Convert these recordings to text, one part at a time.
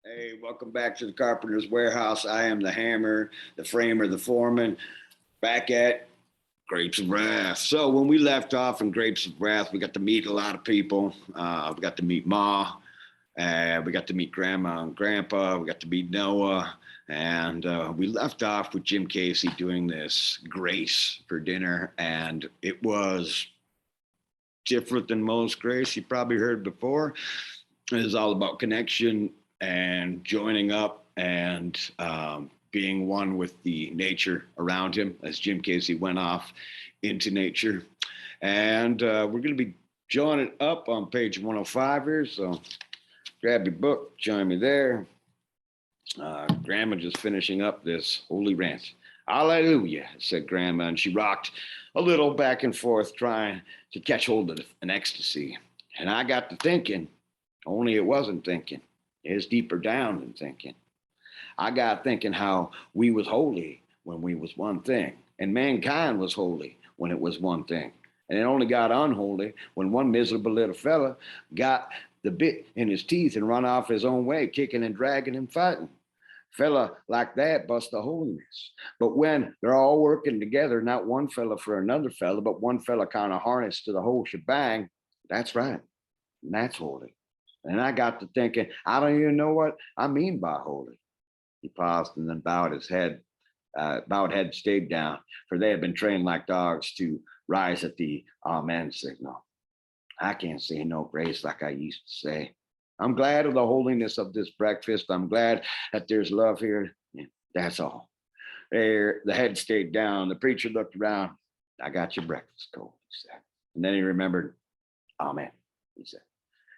Hey, welcome back to the Carpenter's Warehouse. I am the hammer, the framer, the foreman, back at Grapes of Wrath. So when we left off in Grapes of Wrath, we got to meet a lot of people. We got to meet Ma, we got to meet Grandma and Grandpa, we got to meet Noah, and we left off with Jim Casey doing this grace for dinner, and it was different than most grace you probably heard before. It is all about connection and joining up and being one with the nature around him as Jim Casey went off into nature. And we're going to be joining up on page 105 here. So grab your book, join me there. Grandma just finishing up this holy rant. Hallelujah, said Grandma, and she rocked a little back and forth, trying to catch hold of an ecstasy. And I got to thinking, only it wasn't thinking. It's deeper down than thinking. I got thinking how we was holy when we was one thing, and mankind was holy when it was one thing. And it only got unholy when one miserable little fella got the bit in his teeth and run off his own way, kicking and dragging and fighting. Fella like that bust the holiness. But when they're all working together, not one fella for another fella, but one fella kind of harnessed to the whole shebang, that's right. And that's holy. And I got to thinking, I don't even know what I mean by holy. He paused and then bowed head stayed down, for they had been trained like dogs to rise at the amen signal. I can't say no grace like I used to say. I'm glad of the holiness of this breakfast. I'm glad that there's love here. Yeah, that's all. There, the head stayed down. The preacher looked around. I got your breakfast cold, he said. And then he remembered, amen, he said.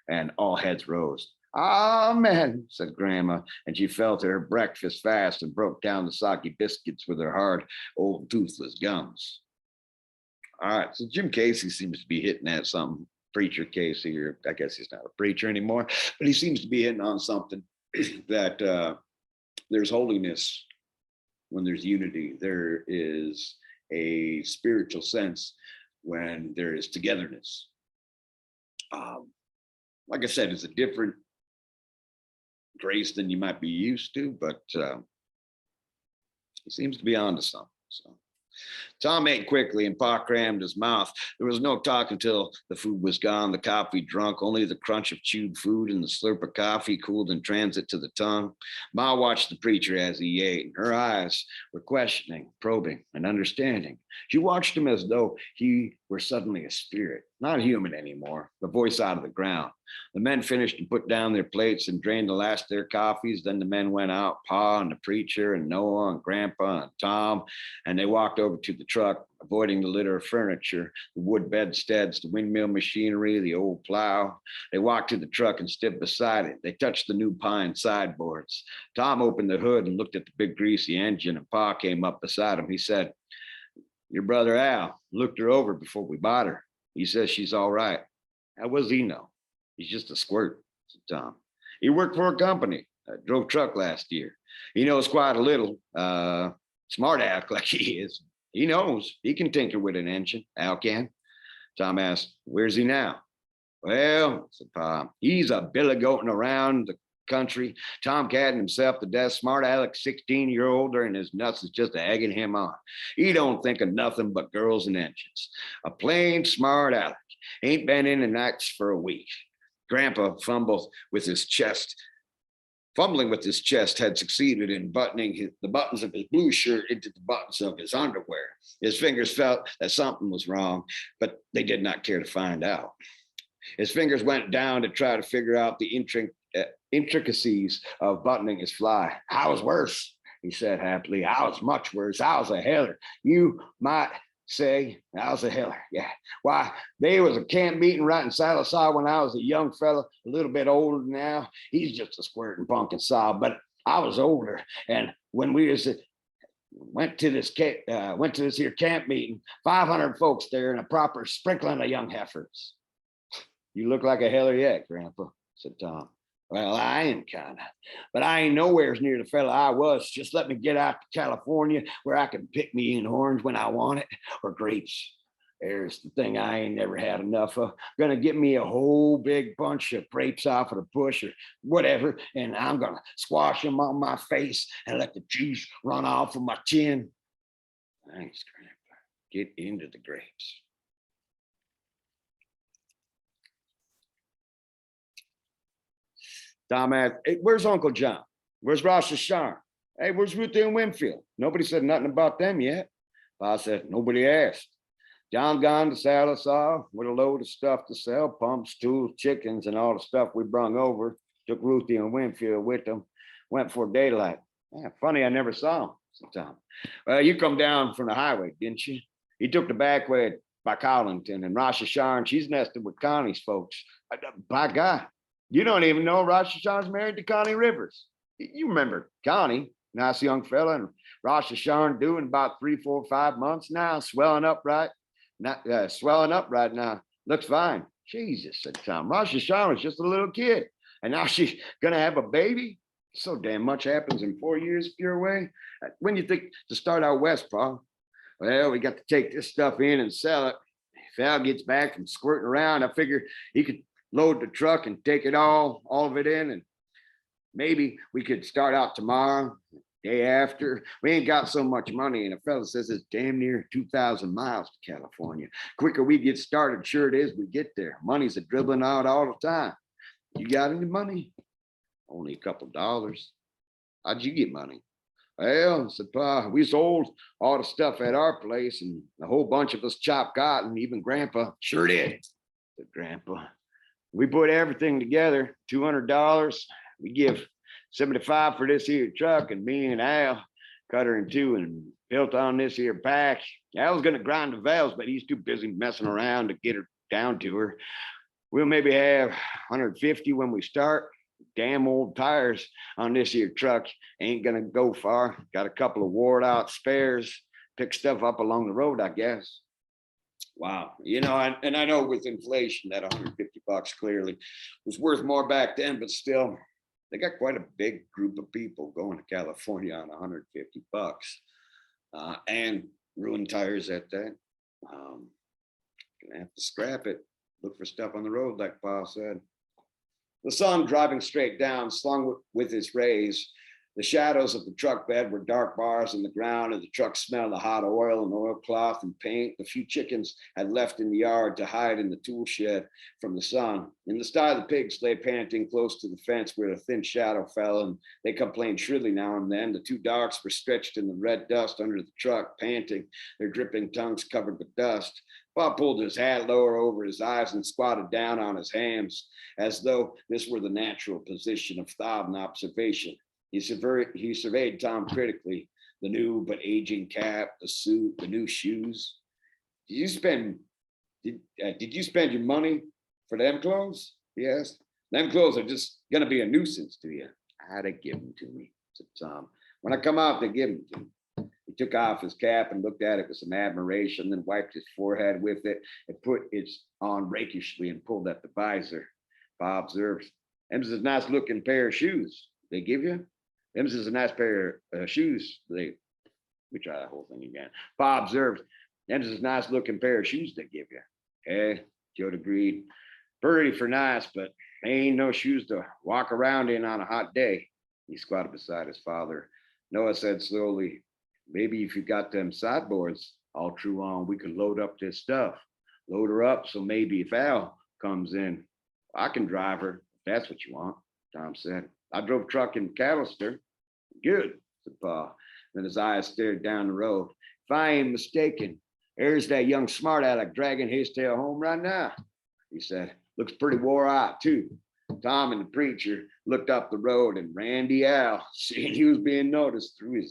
And all heads rose. Amen, said Grandma, and she fell to her breakfast fast and broke down the soggy biscuits with her hard, old, toothless gums. All right, so Jim Casey seems to be hitting at something. Preacher Casey, or I guess he's not a preacher anymore, but he seems to be hitting on something that there's holiness when there's unity. There is a spiritual sense when there is togetherness. Like I said, it's a different grace than you might be used to, but he seems to be onto something. So Tom ate quickly and Pa crammed his mouth. There was no talk until the food was gone, the coffee drunk, only the crunch of chewed food and the slurp of coffee cooled in transit to the tongue. Ma watched the preacher as he ate, and her eyes were questioning, probing, and understanding. She watched him as though he were suddenly a spirit, not human anymore, the voice out of the ground. The men finished and put down their plates and drained the last of their coffees. Then the men went out, Pa and the preacher and Noah and Grandpa and Tom, and they walked over to the truck, avoiding the litter of furniture, the wood bedsteads, the windmill machinery, the old plow. They walked to the truck and stood beside it. They touched the new pine sideboards. Tom opened the hood and looked at the big greasy engine, and Pa came up beside him. He said, your brother Al looked her over before we bought her. He says she's all right. How does he know? He's just a squirt, said Tom. He worked for a company, drove truck last year. He knows quite a little. Smart act like he is. He knows he can tinker with an engine. Al can. Tom asked, where's he now? Well, said Pa, he's a billy goating around the country, tomcatting himself to death. Smart Aleck, 16-year older, and his nuts is just egging him on. He don't think of nothing but girls and engines. A plain smart Aleck. Ain't been in the nights for a week. Grandpa fumbling with his chest, had succeeded in buttoning the buttons of his blue shirt into the buttons of his underwear. His fingers felt that something was wrong, but they did not care to find out. His fingers went down to try to figure out the intricacies of buttoning his fly. I was worse, he said happily. I was much worse. I was a heller. You might say I was a heller. Yeah. Why, there was a camp meeting right in Sallisaw when I was a young fella, a little bit older now. He's just a squirting pumpkin sob, but I was older. And when we went to this here camp meeting, 500 folks there and a proper sprinkling of young heifers. You look like a heller yet, Grandpa, said Tom. Well, I am kind of, but I ain't nowhere near the fella I was. Just let me get out to California where I can pick me an orange when I want it, or grapes. There's the thing I ain't never had enough of. Gonna get me a whole big bunch of grapes off of the bush or whatever, and I'm gonna squash them on my face and let the juice run off of my chin. Thanks, Grandpa. Get into the grapes. Tom asked, hey, where's Uncle John? Where's Rosh Hashanah? Hey, where's Ruthie and Winfield? Nobody said nothing about them yet. Pa said, nobody asked. John gone to Sallisaw with a load of stuff to sell, pumps, tools, chickens, and all the stuff we brung over. Took Ruthie and Winfield with them. Went for daylight. Yeah, funny, I never saw him, said Tom. Well, you come down from the highway, didn't you? He took the back way by Collington, and Rosh Hashanah, she's nested with Connie's folks. By God, you don't even know Rosh Hashanah's married to Connie Rivers. You remember Connie, nice young fella, and Rosh Hashanah doing about 3, 4, 5 months now, swelling up right. Not swelling up right now. Looks fine. Jesus, said Tom. Rosh Hashanah was just a little kid, and now she's gonna have a baby. So damn much happens in 4 years if you're away. When you think to start out west, Paul? Well, we got to take this stuff in and sell it. If Al gets back from squirting around, I figure he could load the truck and take it all of it in, and maybe we could start out tomorrow, day after. We ain't got so much money, and a fella says it's damn near 2,000 miles to California. Quicker we get started, sure it is, we get there. Money's a dribbling out all the time. You got any money? Only a couple dollars. How'd you get money? Well, said Pa, we sold all the stuff at our place, and a whole bunch of us chopped cotton, even Grandpa. Sure did, said Grandpa. We put everything together, $200. We give 75 for this here truck, and me and Al cut her in two and built on this here pack. Al's gonna grind the valves, but he's too busy messing around to get her down to her. We'll maybe have 150 when we start. Damn old tires on this here truck ain't gonna go far. Got a couple of wore out spares. Pick stuff up along the road, I guess. Wow. You know, and I know with inflation that 150 bucks clearly was worth more back then, but still, they got quite a big group of people going to California on 150 bucks and ruined tires at that. Gonna have to scrap it. Look for stuff on the road, like Pa said. The sun driving straight down, slung with its rays. The shadows of the truck bed were dark bars in the ground, and the truck smelled of hot oil and oilcloth and paint. The few chickens had left in the yard to hide in the tool shed from the sun. In the sty, the pigs lay panting close to the fence where a thin shadow fell, and they complained shrilly now and then. The two dogs were stretched in the red dust under the truck, panting, their dripping tongues covered with dust. Bob pulled his hat lower over his eyes and squatted down on his hams, as though this were the natural position of thought and observation. He surveyed Tom critically, the new but aging cap, the suit, the new shoes. Did you spend your money for them clothes? He asked. Them clothes are just gonna be a nuisance to you. I'd have given them to me, said Tom. When I come out, they give them to me. He took off his cap and looked at it with some admiration, then wiped his forehead with it and put it on rakishly and pulled at the visor. Bob observed, "Them's a nice looking pair of shoes they give you. Them's is a nice pair of shoes. We try the whole thing again. Bob observed, them's is a nice looking pair of shoes they give you." Eh, Joe agreed. Pretty for nice, but they ain't no shoes to walk around in on a hot day. He squatted beside his father. Noah said slowly, "Maybe if you got them sideboards all true on, we could load up this stuff. Load her up, so maybe if Al comes in, I can drive her, if that's what you want," Tom said. "I drove truck in Callister." "Good," said Pa. Then his eyes stared down the road. "If I ain't mistaken, there's that young smart aleck dragging his tail home right now," he said. "Looks pretty wore out, too." Tom and the preacher looked up the road, and Randy Al, seeing he was being noticed, threw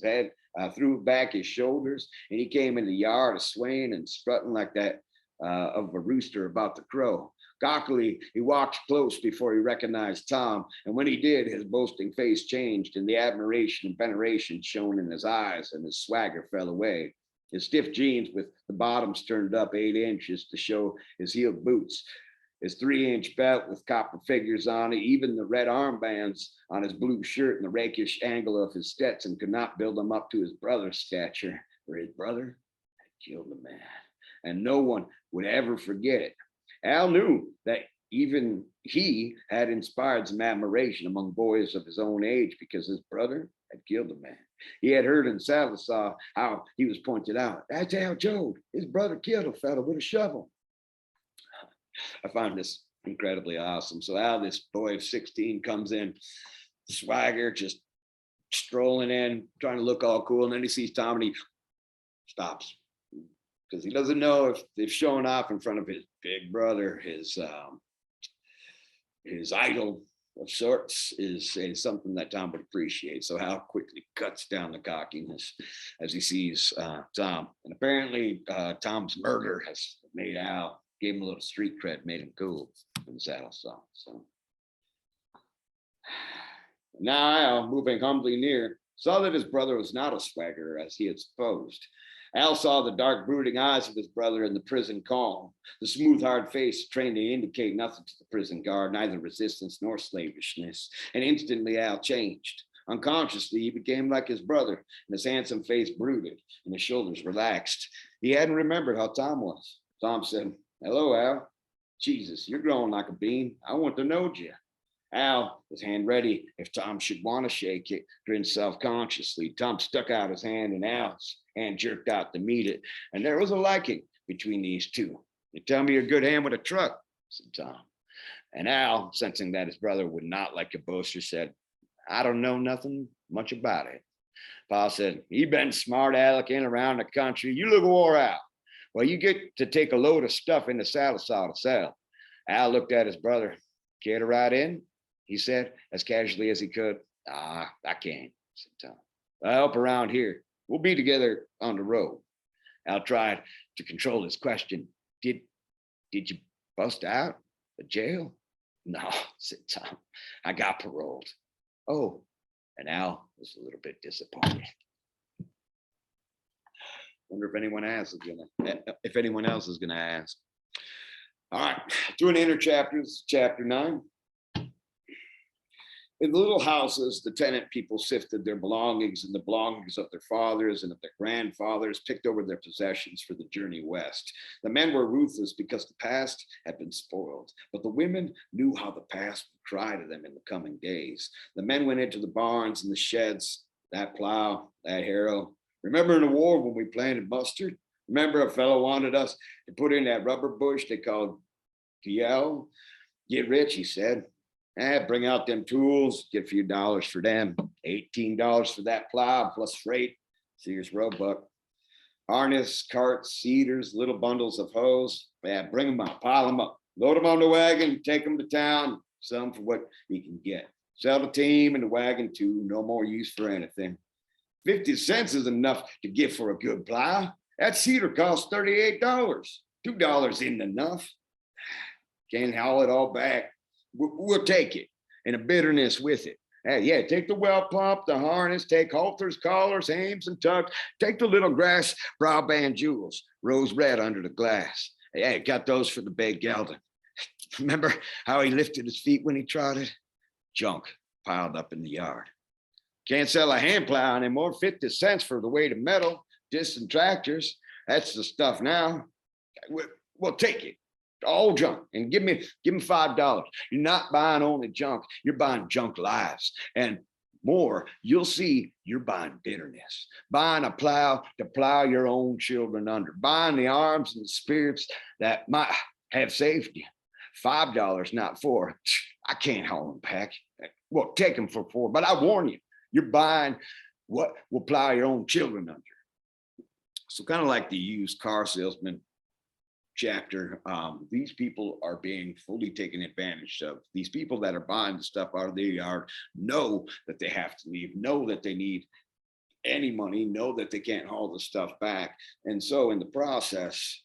back his shoulders, and he came in the yard swaying and strutting like that of a rooster about to crow. Cockily, he walked close before he recognized Tom, and when he did, his boasting face changed, and the admiration and veneration shone in his eyes, and his swagger fell away. His stiff jeans with the bottoms turned up 8 inches to show his heeled boots, his 3-inch belt with copper figures on it, even the red armbands on his blue shirt and the rakish angle of his Stetson could not build him up to his brother's stature, for his brother had killed a man. and no one would ever forget it. Al knew that even he had inspired some admiration among boys of his own age because his brother had killed a man. He had heard in Sallisaw how he was pointed out. That's Al Jode. His brother killed a fellow with a shovel. I find this incredibly awesome. So Al, this boy of 16, comes in, swagger, just strolling in, trying to look all cool. And then he sees Tom and he stops because he doesn't know if showing off in front of his big brother, his idol of sorts, is something that Tom would appreciate. So Hal quickly cuts down the cockiness as he sees Tom. And apparently Tom's murder has made Al, gave him a little street cred, made him cool in Sallisaw. So now Al, moving humbly near, saw that his brother was not a swaggerer as he had supposed. Al saw the dark, brooding eyes of his brother in the prison calm, the smooth, hard face trained to indicate nothing to the prison guard, neither resistance nor slavishness. And instantly Al changed. Unconsciously, he became like his brother, and his handsome face brooded, and his shoulders relaxed. He hadn't remembered how Tom was. Tom said, "Hello, Al. Jesus, you're growing like a bean. I want to know you." Al, his hand ready if Tom should want to shake it, grinned self-consciously. Tom stuck out his hand, and Al's hand jerked out to meet it. And there was a liking between these two. "You tell me you're a good hand with a truck," said Tom. And Al, sensing that his brother would not like a boaster, said, "I don't know nothing much about it." Paul said, "You been smart alecking around the country. You look wore out. Well, you get to take a load of stuff into Sallisaw to sell." Al looked at his brother. "Care to ride in?" he said, as casually as he could. "I can't," said Tom. "I'll help around here. We'll be together on the road." Al tried to control his question. Did you bust out of jail?" "No," said Tom. "I got paroled." "Oh," and Al was a little bit disappointed. Wonder if anyone else is gonna ask. All right, doing inner chapters, chapter 9. In the little houses, the tenant people sifted their belongings and the belongings of their fathers and of their grandfathers, picked over their possessions for the journey west. The men were ruthless because the past had been spoiled, but the women knew how the past would cry to them in the coming days. The men went into the barns and the sheds, that plow, that harrow. "Remember in the war when we planted mustard? Remember a fellow wanted us to put in that rubber bush they called PL? Get rich," he said. Bring out them tools, get a few dollars for them. $18 for that plow plus freight. Sears Roebuck. Harness, carts, cedars, little bundles of hose. Bring them up, pile them up. Load them on the wagon, take them to town. Some for what you can get. Sell the team and the wagon too. No more use for anything. 50 cents is enough to get for a good plow. That cedar costs $38. $2 isn't enough. Can't haul it all back. We'll take it, and a bitterness with it. Yeah, take the well pump, the harness, take halters, collars, hames, and tucks. Take the little grass broadband jewels, rose red under the glass. Got those for the big gelding. Remember how he lifted his feet when he trotted? Junk piled up in the yard. Can't sell a hand plow anymore. 50 cents for the weight of metal. Distant tractors. That's the stuff now. We'll take it. All junk, and give me $5. You're not buying only junk, you're buying junk lives. And more, you'll see you're buying bitterness, buying a plow to plow your own children under, buying the arms and the spirits that might have saved you. $5, not $4. I can't haul them back. Well, take them for $4, but I warn you, you're buying what will plow your own children under. So kind of like the used car salesman chapter, these people are being fully taken advantage of. These people that are buying the stuff out of their yard know that they have to leave, know that they need any money, know that they can't haul the stuff back. And so in the process,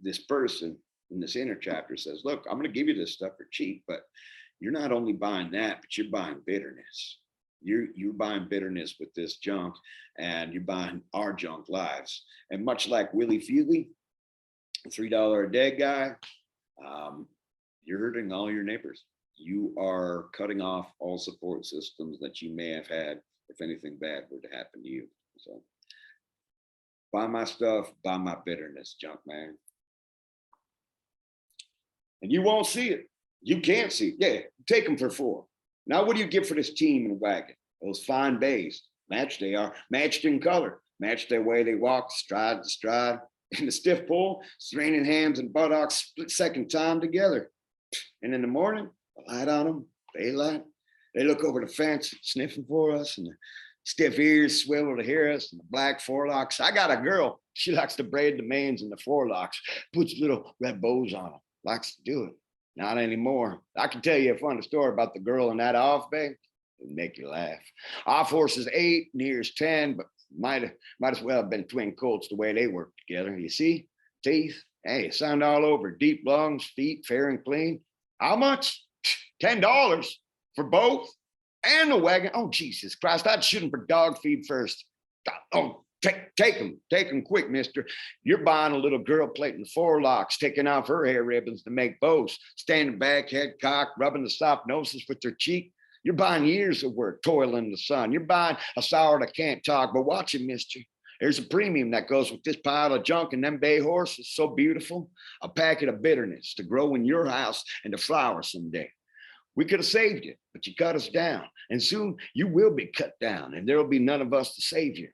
this person in this inner chapter says, "Look, I'm going to give you this stuff for cheap, but you're not only buying that, but you're buying bitterness. You're buying bitterness with this junk, and you're buying our junk lives." And much like Willie Feely, $3 a day guy, you're hurting all your neighbors. You are cutting off all support systems that you may have had if anything bad were to happen to you. So buy my stuff, buy my bitterness, junk man. and you won't see it. You can't see it. Yeah, take them for 4. Now, what do you get for this team in the wagon? Those fine bays, matched they are, matched in color, matched their way they walk, stride to stride. In the stiff pull, straining hams and buttocks split second time together. And in the morning, the light on them, daylight. They look over the fence, sniffing for us, and the stiff ears swivel to hear us, and the black forelocks. I got a girl. She likes to braid the manes and the forelocks, puts little red bows on them, likes to do it. Not anymore. I can tell you a funny story about the girl in that off bay. It'll make you laugh. Off horses 8, nears 10, but might as well have been twin colts the way they work together. You see, teeth, hey, sound all over. Deep lungs, feet fair and clean. How much? $10 for both and the wagon. Oh, Jesus Christ, I'd shoot them for dog feed first. Oh, take them quick, mister. You're buying a little girl plaiting the forelocks, taking off her hair ribbons to make bows, standing back, head cocked, rubbing the soft noses with their cheek. You're buying years of work, toiling in the sun. You're buying a sour that can't talk, but watch it, mister. There's a premium that goes with this pile of junk and them bay horses. So beautiful. A packet of bitterness to grow in your house and to flower someday. We could have saved you, but you cut us down. And soon you will be cut down, and there will be none of us to save you.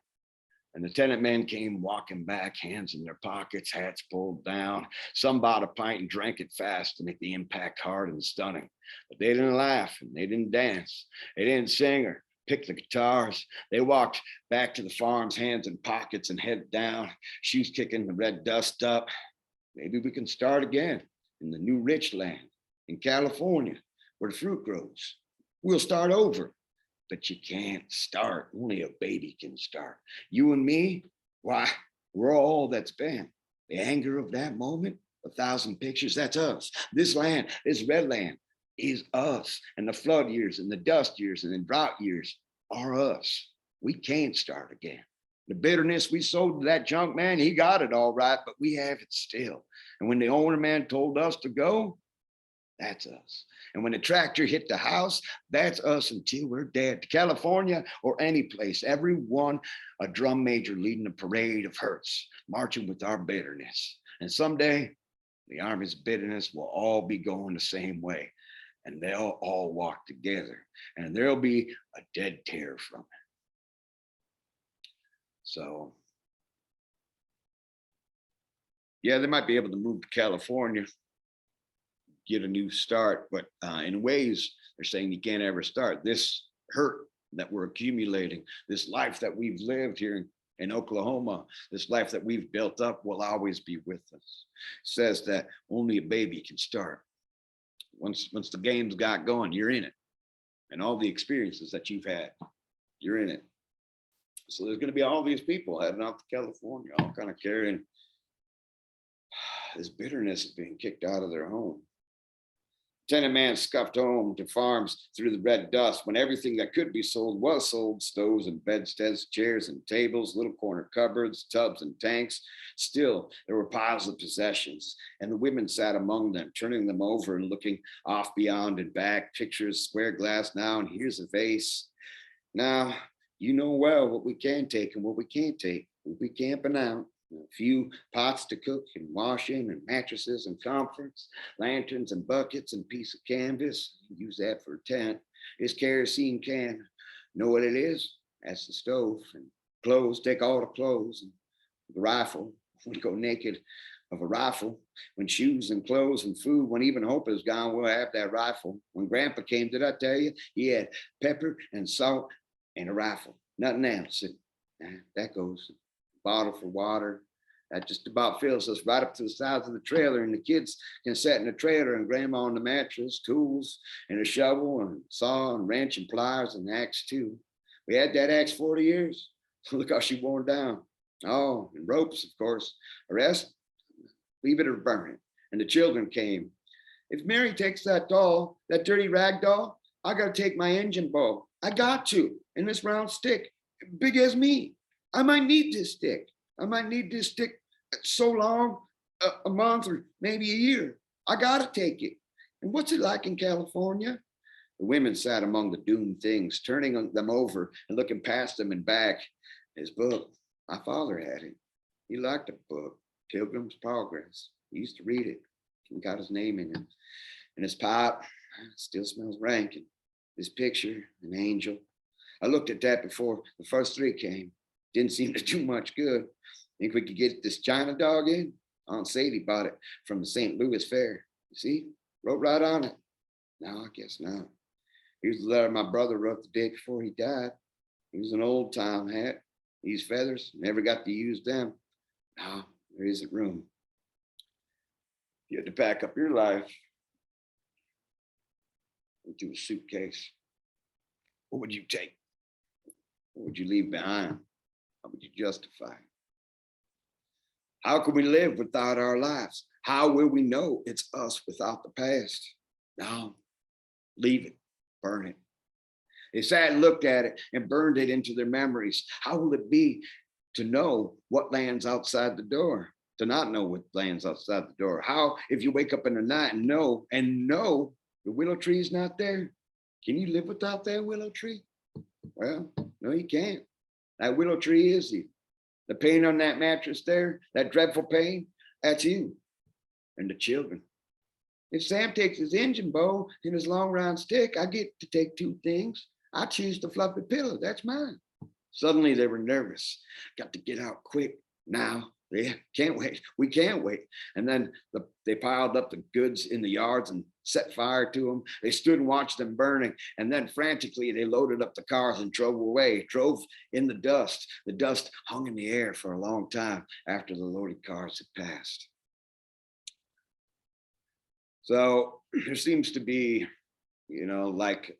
And the tenant men came walking back, hands in their pockets, hats pulled down. Some bought a pint and drank it fast to make the impact hard and stunning. But they didn't laugh and they didn't dance. They didn't sing or pick the guitars. They walked back to the farms, hands in pockets and head down, shoes kicking the red dust up. Maybe we can start again in the new rich land in California where the fruit grows. We'll start over. But you can't start. Only a baby can start. You and me, why, we're all that's been. The anger of that moment, 1,000 pictures, that's us. This land, this red land is us. And the flood years and the dust years and the drought years are us. We can't start again. The bitterness we sold to that junk man, he got it all right, but we have it still. And when the owner man told us to go, that's us. And when the tractor hit the house, that's us until we're dead. To California or any place, everyone a drum major leading a parade of hurts, marching with our bitterness. And someday, the army's bitterness will all be going the same way. And they'll all walk together. And there'll be a dead tear from it. So, yeah, they might be able to move to California, get a new start, but in ways they're saying you can't ever start. This hurt that we're accumulating, this life that we've lived here in Oklahoma, this life that we've built up will always be with us. It says that only a baby can start. Once the game's got going, you're in it. And all the experiences that you've had, you're in it. So there's going to be all these people heading out to California, all kind of carrying this bitterness of being kicked out of their home. Tenant man scuffed home to farms through the red dust when everything that could be sold was sold: stoves and bedsteads, chairs and tables, little corner cupboards, tubs and tanks. Still, there were piles of possessions, and the women sat among them, turning them over and looking off beyond and back. Pictures, square glass now, and here's a vase. Now, you know well what we can take and what we can't take. We'll be camping out. A few pots to cook and wash in, and mattresses and comforts, lanterns and buckets and piece of canvas. Use that for a tent. This kerosene can. Know what it is? That's the stove. And clothes, take all the clothes. And the rifle, we go naked of a rifle. When shoes and clothes and food, when even hope is gone, we'll have that rifle. When Grandpa came, did I tell you? He had pepper and salt and a rifle. Nothing else. That goes. Bottle for water. That just about fills us right up to the sides of the trailer, and the kids can sit in the trailer and grandma on the mattress, tools and a shovel and saw and wrench and pliers and axe too. We had that axe 40 years. Look how she worn down. Oh, and ropes, of course. The rest, leave it or burn it. And the children came. If Mary takes that doll, that dirty rag doll, I gotta take my engine bow. I got to. And this round stick, big as me. I might need this stick. I might need this stick so long, a month or maybe a year. I gotta take it. And what's it like in California? The women sat among the doomed things, turning them over and looking past them and back. His book, my father had it. He liked the book, Pilgrim's Progress. He used to read it. He got his name in it. And his pipe still smells rank. And his picture, an angel. I looked at that before the first three came. Didn't seem to do much good. Think we could get this China dog in? Aunt Sadie bought it from the St. Louis Fair. You see? Wrote right on it. No, I guess not. Here's the letter my brother wrote the day before he died. He was an old time hat. These feathers, never got to use them. No, there isn't room. You had to pack up your life into a suitcase. What would you take? What would you leave behind? How would you justify? How can we live without our lives? How will we know it's us without the past? No, leave it, burn it. They sat and looked at it and burned it into their memories. How will it be to know what lands outside the door? To not know what lands outside the door? How if you wake up in the night and know the willow tree is not there? Can you live without that willow tree? Well, no, you can't. That willow tree is you. The pain on that mattress there, that dreadful pain, that's you and the children. If Sam takes his engine bow and his long round stick, I get to take two things. I choose the fluffy pillow. That's mine. Suddenly they were nervous. Got to get out quick now. Yeah, can't wait. We can't wait. And then they piled up the goods in the yards and set fire to them. They stood and watched them burning. And then frantically, they loaded up the cars and drove away, drove in the dust. The dust hung in the air for a long time after the loaded cars had passed. So there seems to be, like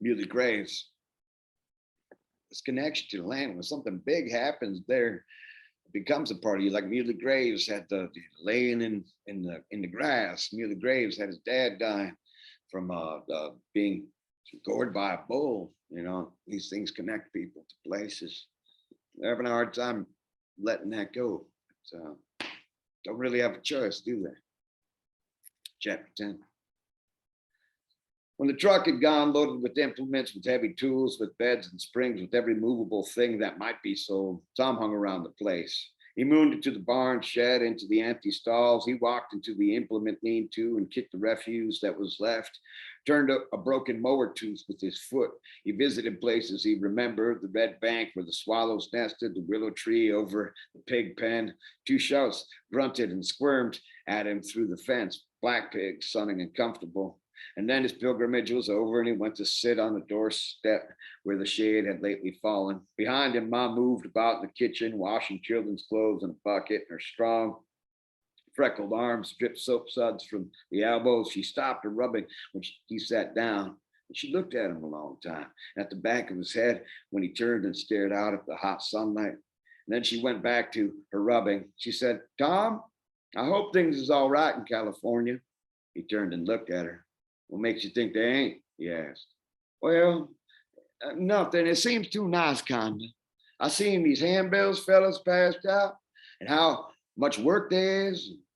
Muley Graves, this connection to the land. When something big happens there, it becomes a part of you. Like Muley Graves had the laying in the grass. Muley Graves had his dad dying from being gored by a bull. These things connect people to places. They're having a hard time letting that go. So don't really have a choice, do they? Chapter 10. When the truck had gone, loaded with implements, with heavy tools, with beds and springs, with every movable thing that might be sold, Tom hung around the place. He mooned into the barn shed, into the empty stalls. He walked into the implement lean-to and kicked the refuse that was left, turned a broken mower tooth with his foot. He visited places he remembered, the red bank where the swallows nested, the willow tree over the pig pen. Two shows grunted and squirmed at him through the fence, black pigs, sunning and comfortable. And then his pilgrimage was over and he went to sit on the doorstep where the shade had lately fallen. Behind him, Mom moved about in the kitchen, washing children's clothes in a bucket. Her strong, freckled arms dripped soap suds from the elbows. She stopped her rubbing when he sat down. And she looked at him a long time, at the back of his head when he turned and stared out at the hot sunlight. And then she went back to her rubbing. She said, "Tom, I hope things is all right in California." He turned and looked at her. "What makes you think they ain't?" he asked. "Well, nothing. It seems too nice, kinda. I seen these handbills fellas passed out and how much work there is,